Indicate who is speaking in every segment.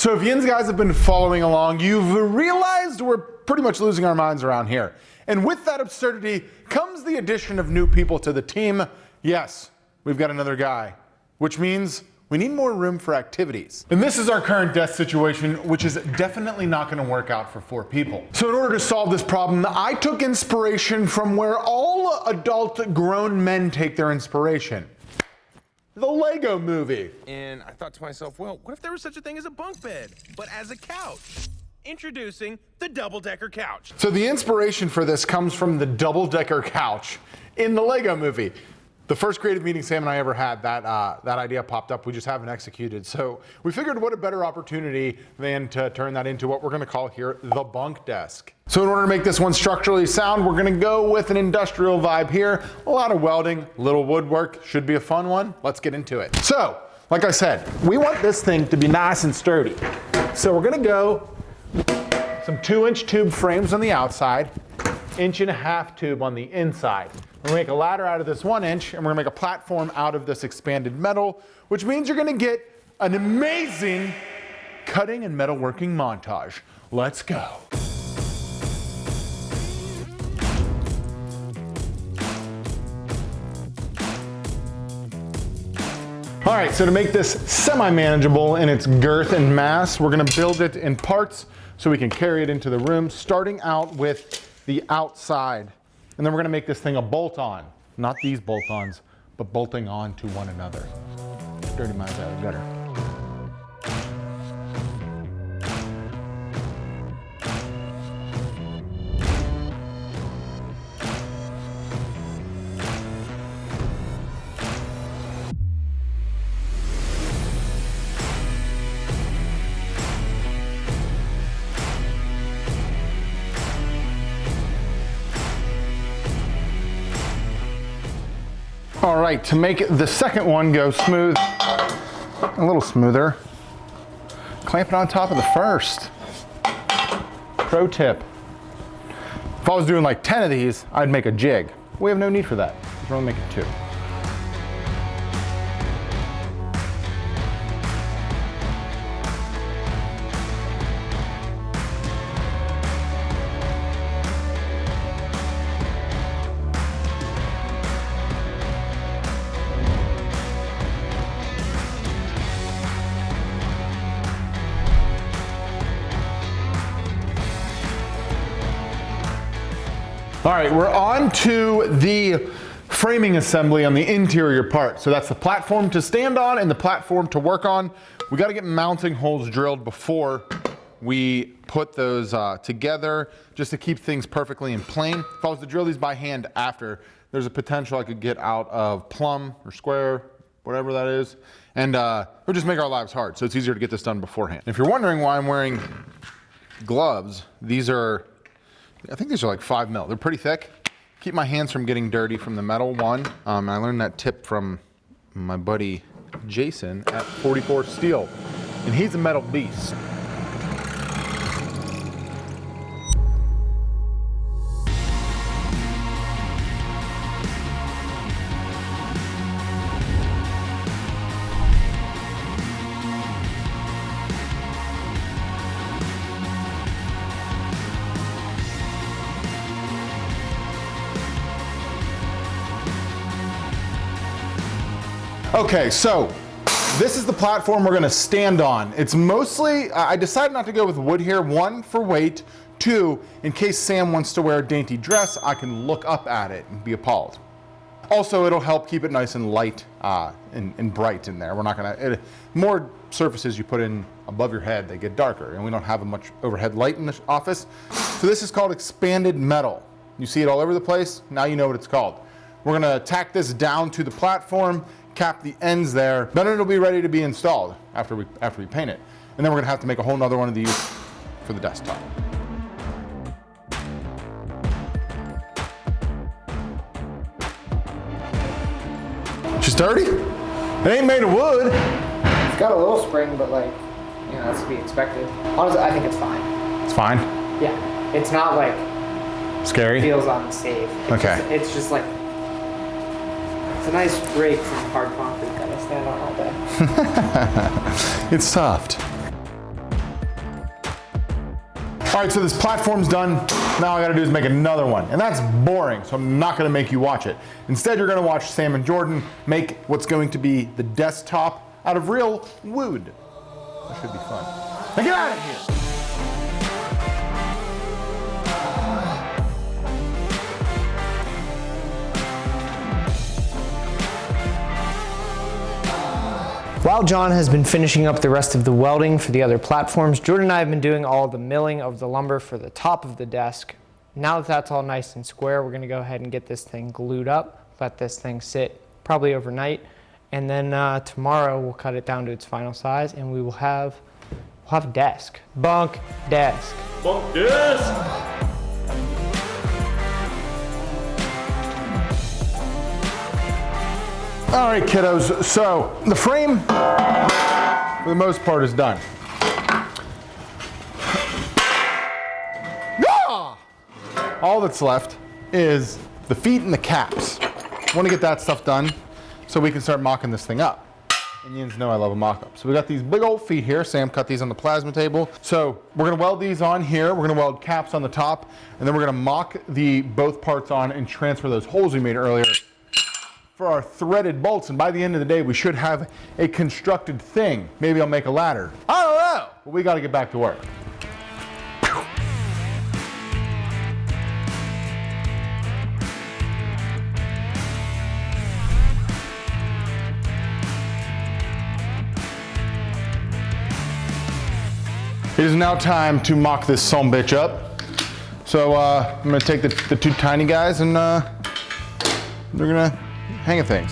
Speaker 1: So if you guys have been following along, you've realized we're pretty much losing our minds around here. And with that absurdity comes the addition of new people to the team. Yes, we've got another guy, which means we need more room for activities. And this is our current desk situation, which is definitely not gonna work out for 4 people. So in order to solve this problem, I took inspiration from where all adult grown men take their inspiration. The Lego Movie.
Speaker 2: And I thought to myself, well, what if there was such a thing as a bunk bed, but as a couch? Introducing the double-decker couch.
Speaker 1: So the inspiration for this comes from the double-decker couch in the Lego Movie. The first creative meeting Sam and I ever had, that idea popped up. We just haven't executed. So we figured what a better opportunity than to turn that into what we're gonna call here the bunk desk. So in order to make this one structurally sound, we're gonna go with an industrial vibe here. A lot of welding, little woodwork, should be a fun one. Let's get into it. So, like I said, we want this thing to be nice and sturdy. So we're gonna go some 2-inch tube frames on the outside, 1.5-inch tube on the inside. We're gonna make a ladder out of this 1-inch, and we're gonna make a platform out of this expanded metal, which means you're gonna get an amazing cutting and metalworking montage. Let's go. All right, so to make this semi-manageable in its girth and mass, we're gonna build it in parts so we can carry it into the room, starting out with the outside. And then we're gonna make this thing a bolt-on. Not these bolt-ons, but bolting on to one another. Dirty minds out of gutter. All right, to make the second one go smooth, a little smoother, clamp it on top of the first. Pro tip. If I was doing like 10 of these, I'd make a jig. We have no need for that. We're only making 2. All right, we're on to the framing assembly on the interior part. So that's the platform to stand on and the platform to work on. We gotta get mounting holes drilled before we put those together, just to keep things perfectly in plane. If I was to drill these by hand after, there's a potential I could get out of plumb or square, whatever that is, and it would just make our lives hard. So it's easier to get this done beforehand. If you're wondering why I'm wearing gloves, these are, I think these are like 5 mil. They're pretty thick. Keep my hands from getting dirty from the metal, one. I learned that tip from my buddy Jason at 44 Steel, and he's a metal beast. Okay, so this is the platform we're gonna stand on. It's mostly, I decided not to go with wood here. 1, for weight. 2, in case Sam wants to wear a dainty dress, I can look up at it and be appalled. Also, it'll help keep it nice and light and bright in there. We're not gonna, more surfaces you put in above your head, they get darker, and we don't have much overhead light in the office. So this is called expanded metal. You see it all over the place, now you know what it's called. We're gonna tack this down to the platform, cap the ends there, then it'll be ready to be installed after we paint it. And then we're gonna have to make a whole nother one of these for the desktop. She's dirty? It ain't made of wood.
Speaker 3: It's got a little spring, but like, you know, that's to be expected. Honestly, I think it's fine.
Speaker 1: It's fine?
Speaker 3: Yeah. It's not like
Speaker 1: scary?
Speaker 3: Feels unsafe. It's just like, it's a nice break from hard concrete that I stand on all day.
Speaker 1: It's soft. All right, so this platform's done. Now all I gotta do is make another one. And that's boring, so I'm not gonna make you watch it. Instead, you're gonna watch Sam and Jordan make what's going to be the desktop out of real wood. That should be fun. Now get out of here!
Speaker 3: While John has been finishing up the rest of the welding for the other platforms, Jordan and I have been doing all the milling of the lumber for the top of the desk. Now that that's all nice and square, we're gonna go ahead and get this thing glued up, let this thing sit probably overnight, and then tomorrow we'll cut it down to its final size and we'll have a desk. Bunk desk.
Speaker 4: Bunk desk!
Speaker 1: All right, kiddos, so the frame, for the most part, is done. Ah! All that's left is the feet and the caps. I want to get that stuff done so we can start mocking this thing up. Indians know I love a mock-up. So we got these big old feet here. Sam cut these on the plasma table. So we're gonna weld these on here. We're gonna weld caps on the top, and then we're gonna mock both parts on and transfer those holes we made earlier for our threaded bolts, and by the end of the day we should have a constructed thing. Maybe I'll make a ladder. I don't know, but we got to get back to work. It is now time to mock this sumbitch up. So I'm going to take the two tiny guys and they're going to hang a thing.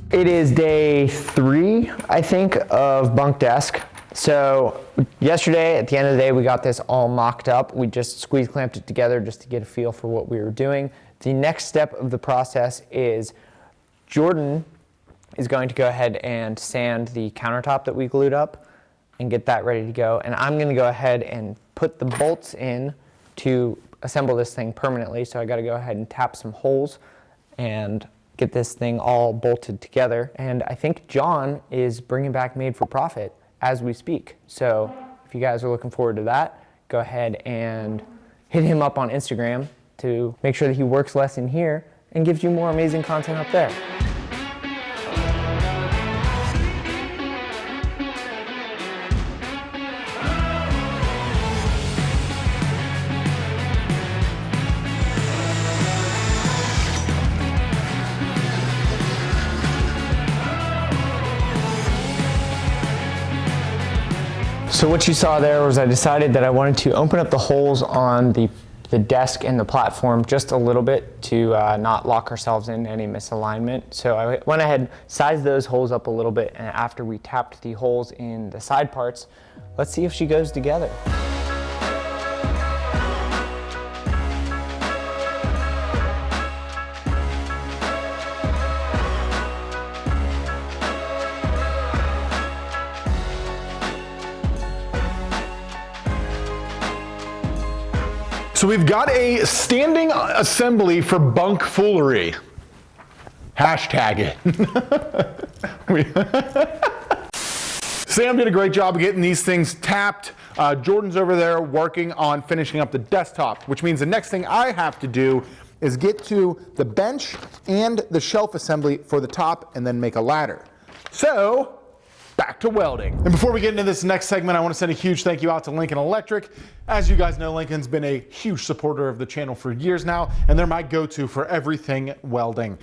Speaker 3: It is day 3, I think, of bunk desk. So yesterday, at the end of the day, we got this all mocked up. We just squeeze clamped it together just to get a feel for what we were doing. The next step of the process is Jordan is going to go ahead and sand the countertop that we glued up and get that ready to go. And I'm gonna go ahead and put the bolts in to assemble this thing permanently. So I gotta go ahead and tap some holes and get this thing all bolted together. And I think John is bringing back Made for Profit as we speak. So if you guys are looking forward to that, go ahead and hit him up on Instagram to make sure that he works less in here and gives you more amazing content up there. So what you saw there was I decided that I wanted to open up the holes on the desk and the platform just a little bit to not lock ourselves in any misalignment. So I went ahead, sized those holes up a little bit, and after we tapped the holes in the side parts, let's see if she goes together.
Speaker 1: So we've got a standing assembly for bunk foolery. Hashtag it. Sam did a great job of getting these things tapped. Jordan's over there working on finishing up the desktop, which means the next thing I have to do is get to the bench and the shelf assembly for the top and then make a ladder. So, back to welding. And before we get into this next segment, I want to send a huge thank you out to Lincoln Electric. As you guys know, Lincoln's been a huge supporter of the channel for years now, and they're my go-to for everything welding.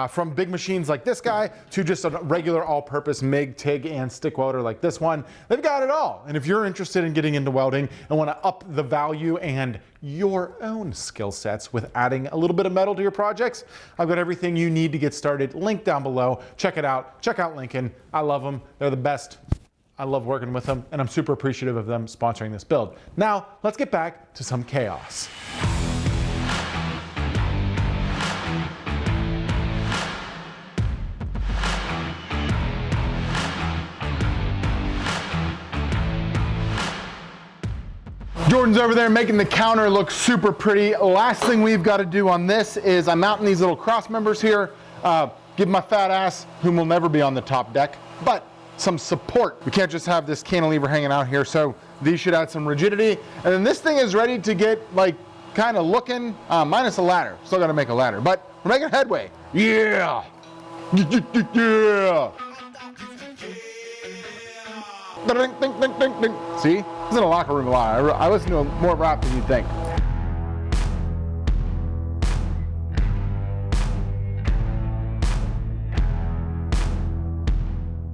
Speaker 1: From big machines like this guy to just a regular all-purpose MIG, TIG, and stick welder like this one. They've got it all. And if you're interested in getting into welding and want to up the value and your own skill sets with adding a little bit of metal to your projects, I've got everything you need to get started. Link down below. Check it out. Check out Lincoln. I love them. They're the best. I love working with them, and I'm super appreciative of them sponsoring this build. Now, let's get back to some chaos. Jordan's over there making the counter look super pretty. Last thing we've got to do on this is I'm mounting these little cross members here. Give my fat ass, whom will never be on the top deck, but some support. We can't just have this cantilever hanging out here, so these should add some rigidity. And then this thing is ready to get like kind of looking, minus a ladder. Still got to make a ladder, but we're making headway. Yeah. Yeah. Ding, ding, ding, ding, ding. See? This is in a locker room a lot. I listen to more rap than you'd think.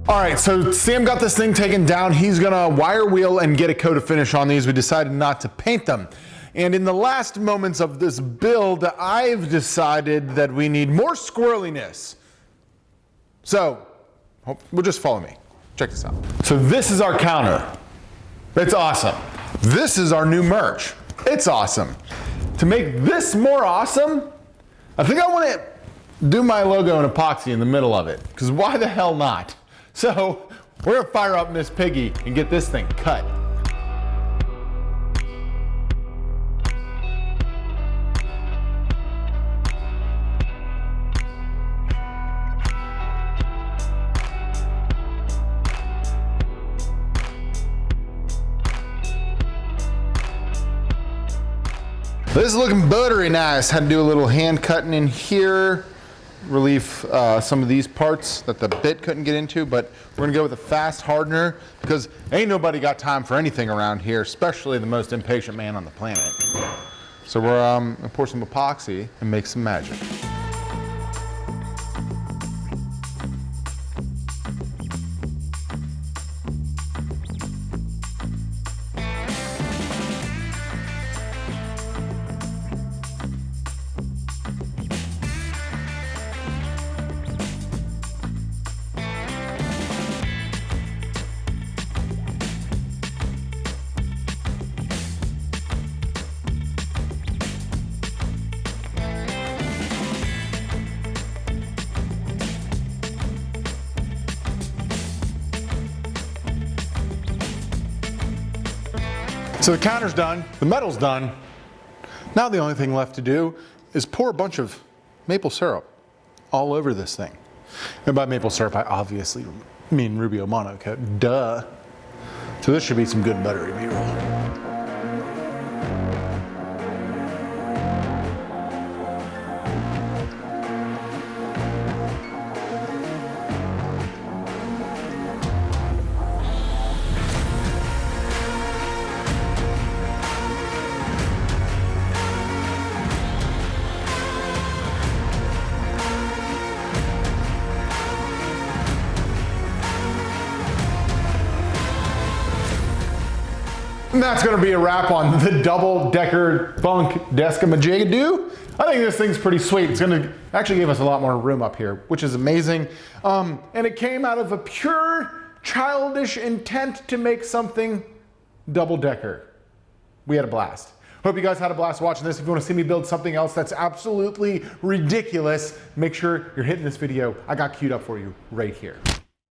Speaker 1: All right, so Sam got this thing taken down. He's gonna wire wheel and get a coat of finish on these. We decided not to paint them. And in the last moments of this build, I've decided that we need more squirreliness. So, well, just follow me. Check this out. So this is our counter. It's awesome. This is our new merch. It's awesome. To make this more awesome, I think I want to do my logo in epoxy in the middle of it, because why the hell not? So we're gonna fire up Miss Piggy and get this thing cut. This is looking buttery nice. Had to do a little hand cutting in here, relieve some of these parts that the bit couldn't get into, but we're gonna go with a fast hardener because ain't nobody got time for anything around here, especially the most impatient man on the planet. So we're gonna pour some epoxy and make some magic. So the counter's done, the metal's done. Now the only thing left to do is pour a bunch of maple syrup all over this thing. And by maple syrup, I obviously mean Rubio monocoat, duh. So this should be some good buttery B-roll. And that's gonna be a wrap on the double-decker bunk desk-a-majiggadoo. I think this thing's pretty sweet. It's gonna actually give us a lot more room up here, which is amazing. And it came out of a pure childish intent to make something double-decker. We had a blast. Hope you guys had a blast watching this. If you wanna see me build something else that's absolutely ridiculous, make sure you're hitting this video. I got queued up for you right here.